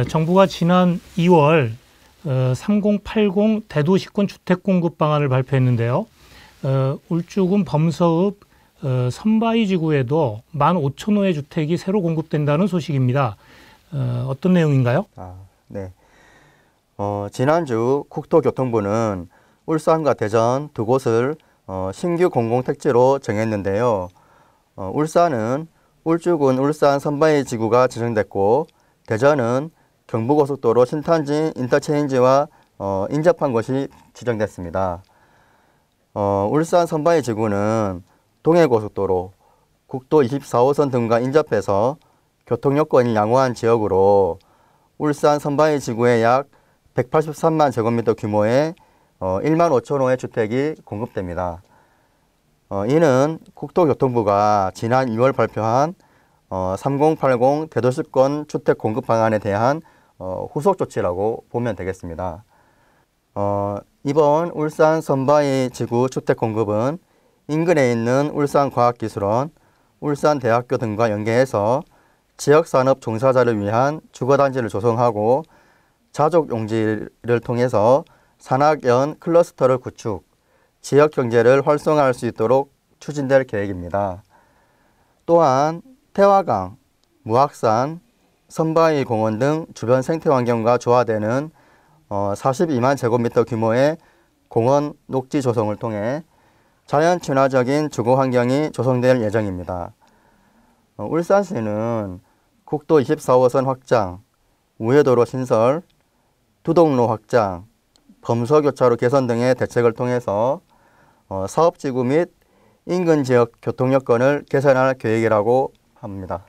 정부가 지난 2월 3080 대도시권 주택 공급 방안을 발표했는데요. 울주군 범서읍 선바위 지구에도 15,000호의 주택이 새로 공급된다는 소식입니다. 어떤 내용인가요? 네. 지난주 국토교통부는 울산과 대전 두 곳을 신규 공공택지로 정했는데요. 울산은 울주군 울산 선바위 지구가 지정됐고, 대전은 경부고속도로 신탄진 인터체인지와 인접한 곳이 지정됐습니다. 울산 선바위 지구는 동해고속도로, 국도 24호선 등과 인접해서 교통 여건이 양호한 지역으로 울산 선바위 지구에 약 183만 제곱미터 규모의 1만 5천 호의 주택이 공급됩니다. 이는 국토교통부가 지난 2월 발표한 3080 대도시권 주택 공급 방안에 대한 후속 조치라고 보면 되겠습니다. 이번 울산 선바위 지구 주택 공급은 인근에 있는 울산과학기술원, 울산대학교 등과 연계해서 지역산업 종사자를 위한 주거단지를 조성하고 자족용지를 통해서 산학연 클러스터를 구축, 지역경제를 활성화할 수 있도록 추진될 계획입니다. 또한 태화강, 무악산, 선바위 공원 등 주변 생태환경과 조화되는 42만 제곱미터 규모의 공원 녹지 조성을 통해 자연 친화적인 주거 환경이 조성될 예정입니다. 울산시는 국도 24호선 확장, 우회도로 신설, 두동로 확장, 범서교차로 개선 등의 대책을 통해서 사업지구 및 인근 지역 교통 여건을 개선할 계획이라고 합니다.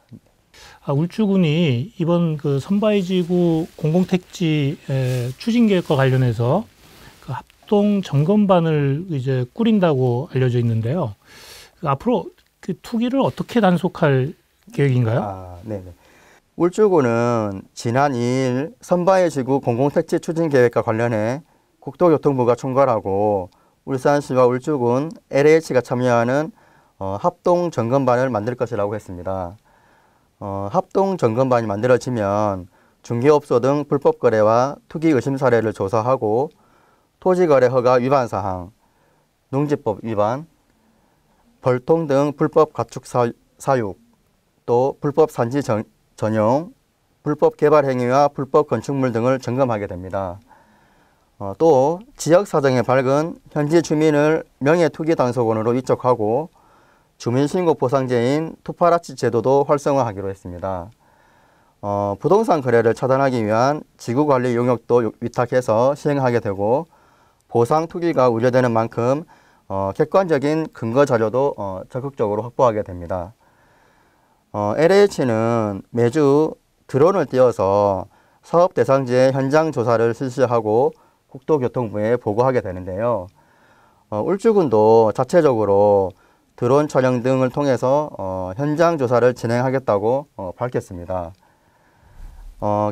울주군이 이번 그 선바위지구 공공택지 추진 계획과 관련해서 그 합동 점검반을 이제 꾸린다고 알려져 있는데요. 앞으로 그 투기를 어떻게 단속할 계획인가요? 네네. 울주군은 지난 2일 선바위지구 공공택지 추진 계획과 관련해 국토교통부가 총괄하고 울산시와 울주군, LH가 참여하는 합동 점검반을 만들 것이라고 했습니다. 합동 점검반이 만들어지면 중개업소 등 불법 거래와 투기 의심 사례를 조사하고 토지거래 허가 위반 사항, 농지법 위반, 벌통 등 불법 가축 사육, 또 불법 산지 전용, 불법 개발 행위와 불법 건축물 등을 점검하게 됩니다. 또 지역 사정에 밝은 현지 주민을 명예투기 단속원으로 위촉하고 주민신고 보상제인 투파라치 제도도 활성화하기로 했습니다. 부동산 거래를 차단하기 위한 지구관리 용역도 위탁해서 시행하게 되고 보상 투기가 우려되는 만큼 객관적인 근거 자료도 적극적으로 확보하게 됩니다. LH는 매주 드론을 띄워서 사업 대상지의 현장 조사를 실시하고 국토교통부에 보고하게 되는데요. 울주군도 자체적으로 드론 촬영 등을 통해서 현장 조사를 진행하겠다고 밝혔습니다.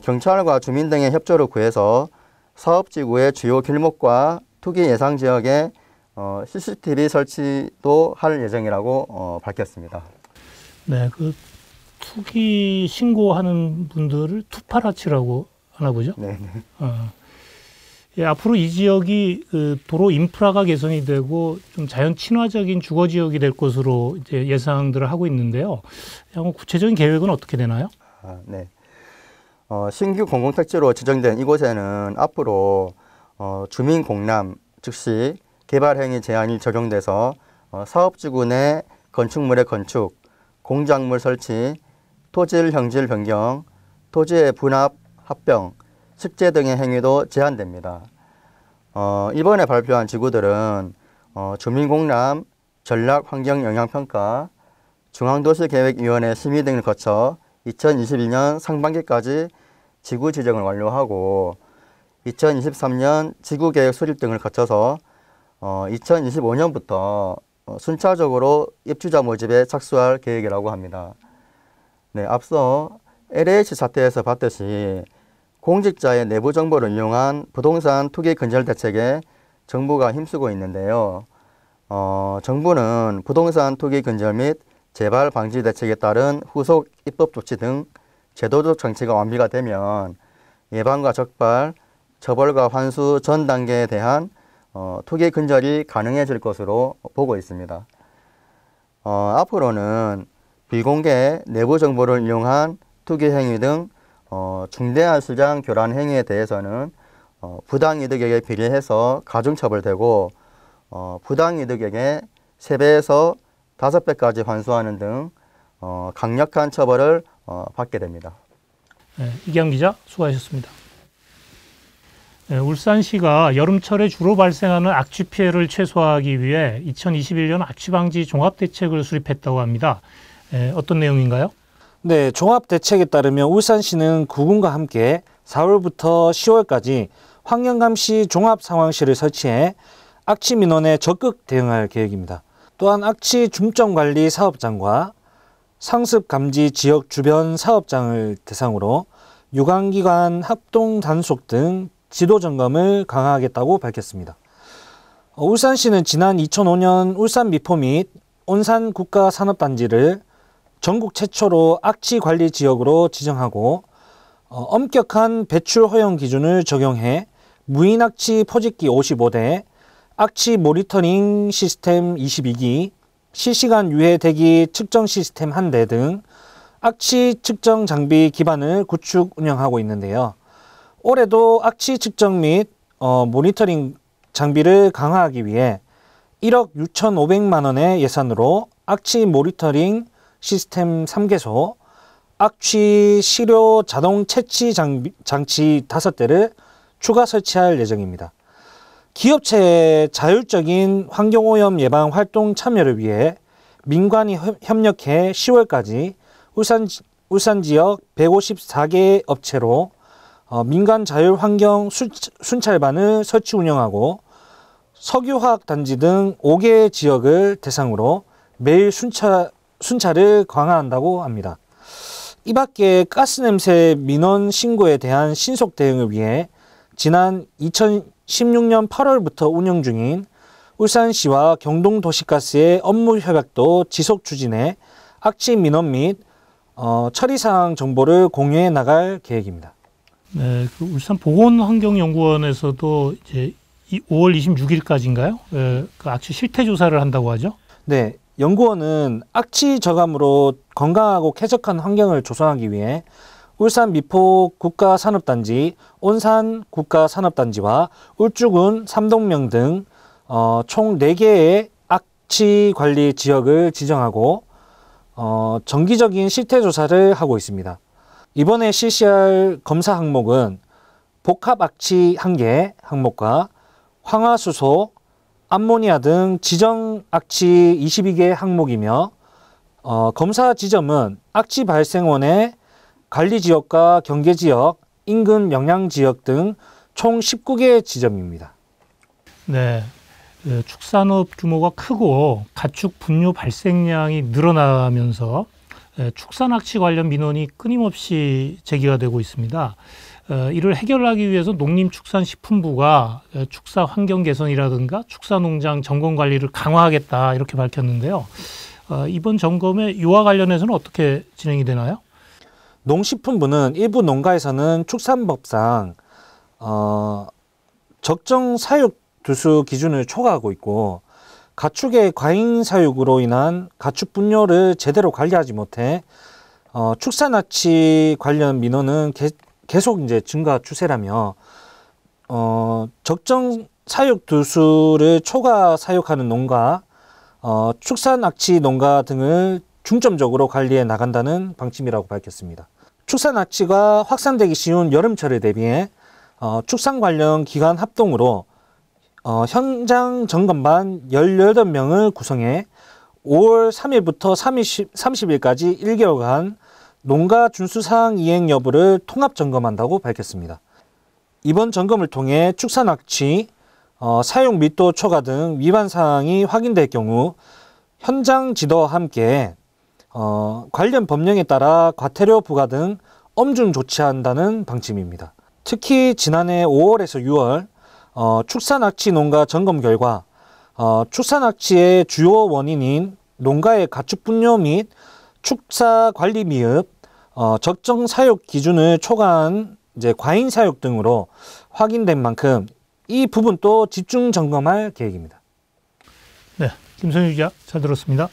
경찰과 주민 등의 협조를 구해서 사업지구의 주요 길목과 투기 예상 지역에 CCTV 설치도 할 예정이라고 밝혔습니다. 네, 그 투기 신고하는 분들을 투파라치라고 하나 보죠? 네. 예, 앞으로 이 지역이 그 도로 인프라가 개선이 되고 좀 자연 친화적인 주거 지역이 될 것으로 이제 예상들을 하고 있는데요. 구체적인 계획은 어떻게 되나요? 네. 신규 공공택지로 지정된 이곳에는 앞으로 주민 공람, 즉시 개발 행위 제한이 적용돼서 사업지구 내 건축물의 건축, 공작물 설치, 토질 형질 변경, 토지의 분합, 합병, 식재 등의 행위도 제한됩니다. 이번에 발표한 지구들은 주민공람, 전략환경영향평가, 중앙도시계획위원회 심의 등을 거쳐 2022년 상반기까지 지구 지정을 완료하고 2023년 지구계획 수립 등을 거쳐서 2025년부터 순차적으로 입주자 모집에 착수할 계획이라고 합니다. 네, 앞서 LH 사태에서 봤듯이 공직자의 내부 정보를 이용한 부동산 투기 근절 대책에 정부가 힘쓰고 있는데요. 정부는 부동산 투기 근절 및 재발 방지 대책에 따른 후속 입법 조치 등 제도적 장치가 완비가 되면 예방과 적발, 처벌과 환수 전 단계에 대한 투기 근절이 가능해질 것으로 보고 있습니다. 앞으로는 비공개 내부 정보를 이용한 투기 행위 등 중대한 시장 교란 행위에 대해서는 부당이득액에 비례해서 가중처벌되고 부당이득액의 3배에서 5배까지 환수하는 등 강력한 처벌을 받게 됩니다. 네, 이기환 기자 수고하셨습니다. 네, 울산시가 여름철에 주로 발생하는 악취 피해를 최소화하기 위해 2021년 악취방지 종합대책을 수립했다고 합니다. 네, 어떤 내용인가요? 네, 종합대책에 따르면 울산시는 구군과 함께 4월부터 10월까지 환경감시 종합상황실을 설치해 악취 민원에 적극 대응할 계획입니다. 또한 악취 중점관리 사업장과 상습감지 지역 주변 사업장을 대상으로 유관기관 합동 단속 등 지도 점검을 강화하겠다고 밝혔습니다. 울산시는 지난 2005년 울산 미포 및 온산 국가산업단지를 전국 최초로 악취 관리 지역으로 지정하고 엄격한 배출 허용 기준을 적용해 무인 악취 포집기 55대, 악취 모니터링 시스템 22기, 실시간 유해 대기 측정 시스템 1대 등 악취 측정 장비 기반을 구축 운영하고 있는데요. 올해도 악취 측정 및 모니터링 장비를 강화하기 위해 1억 6,500만 원의 예산으로 악취 모니터링 시스템 3개소, 악취 시료 자동 채취 장치 5대를 추가 설치할 예정입니다. 기업체의 자율적인 환경오염 예방 활동 참여를 위해 민관이 협력해 10월까지 울산 지역 154개 업체로 민간 자율 환경 순찰반을 설치 운영하고 석유화학 단지 등 5개 지역을 대상으로 매일 순찰을 강화한다고 합니다. 이 밖에 가스냄새 민원 신고에 대한 신속 대응을 위해 지난 2016년 8월부터 운영 중인 울산시와 경동도시가스의 업무 협약도 지속 추진해 악취 민원 및 처리사항 정보를 공유해 나갈 계획입니다. 네, 그 울산 보건환경연구원에서도 이제 5월 26일까지인가요? 그 악취 실태 조사를 한다고 하죠? 네, 연구원은 악취 저감으로 건강하고 쾌적한 환경을 조성하기 위해 울산 미포 국가산업단지, 온산 국가산업단지와 울주군 삼동명 등 총 4개의 악취 관리 지역을 지정하고 정기적인 실태 조사를 하고 있습니다. 이번에 실시할 검사 항목은 복합 악취 1개 항목과 황화수소, 암모니아 등 지정 악취 22개 항목이며 검사 지점은 악취 발생원의 관리지역과 경계지역, 인근 명량지역 등 총 19개 지점입니다. 네, 축산업 규모가 크고 가축 분뇨 발생량이 늘어나면서 축산악취 관련 민원이 끊임없이 제기가 되고 있습니다. 이를 해결하기 위해서 농림축산식품부가 축사 환경 개선이라든가 축사농장 점검 관리를 강화하겠다 이렇게 밝혔는데요. 이번 점검에 이와 관련해서는 어떻게 진행이 되나요? 농식품부는 일부 농가에서는 축산법상 적정 사육 두수 기준을 초과하고 있고 가축의 과잉 사육으로 인한 가축 분뇨를 제대로 관리하지 못해 축산악취 관련 민원은 계속 이제 증가 추세라며 적정 사육 두수를 초과 사육하는 농가, 축산악취 농가 등을 중점적으로 관리해 나간다는 방침이라고 밝혔습니다. 축산악취가 확산되기 쉬운 여름철을 대비해 축산 관련 기관 합동으로 현장 점검반 18명을 구성해 5월 3일부터 30일까지 1개월간 농가 준수사항 이행 여부를 통합 점검한다고 밝혔습니다. 이번 점검을 통해 축산악취, 사육 밀도 초과 등 위반 사항이 확인될 경우 현장 지도와 함께 관련 법령에 따라 과태료 부과 등 엄중 조치한다는 방침입니다. 특히 지난해 5월에서 6월 축산악취 농가 점검 결과 축산악취의 주요 원인인 농가의 가축 분뇨 및 축사 관리 미흡, 적정 사육 기준을 초과한 이제 과잉 사육 등으로 확인된 만큼 이 부분도 집중 점검할 계획입니다. 네, 김선유 기자 잘 들었습니다.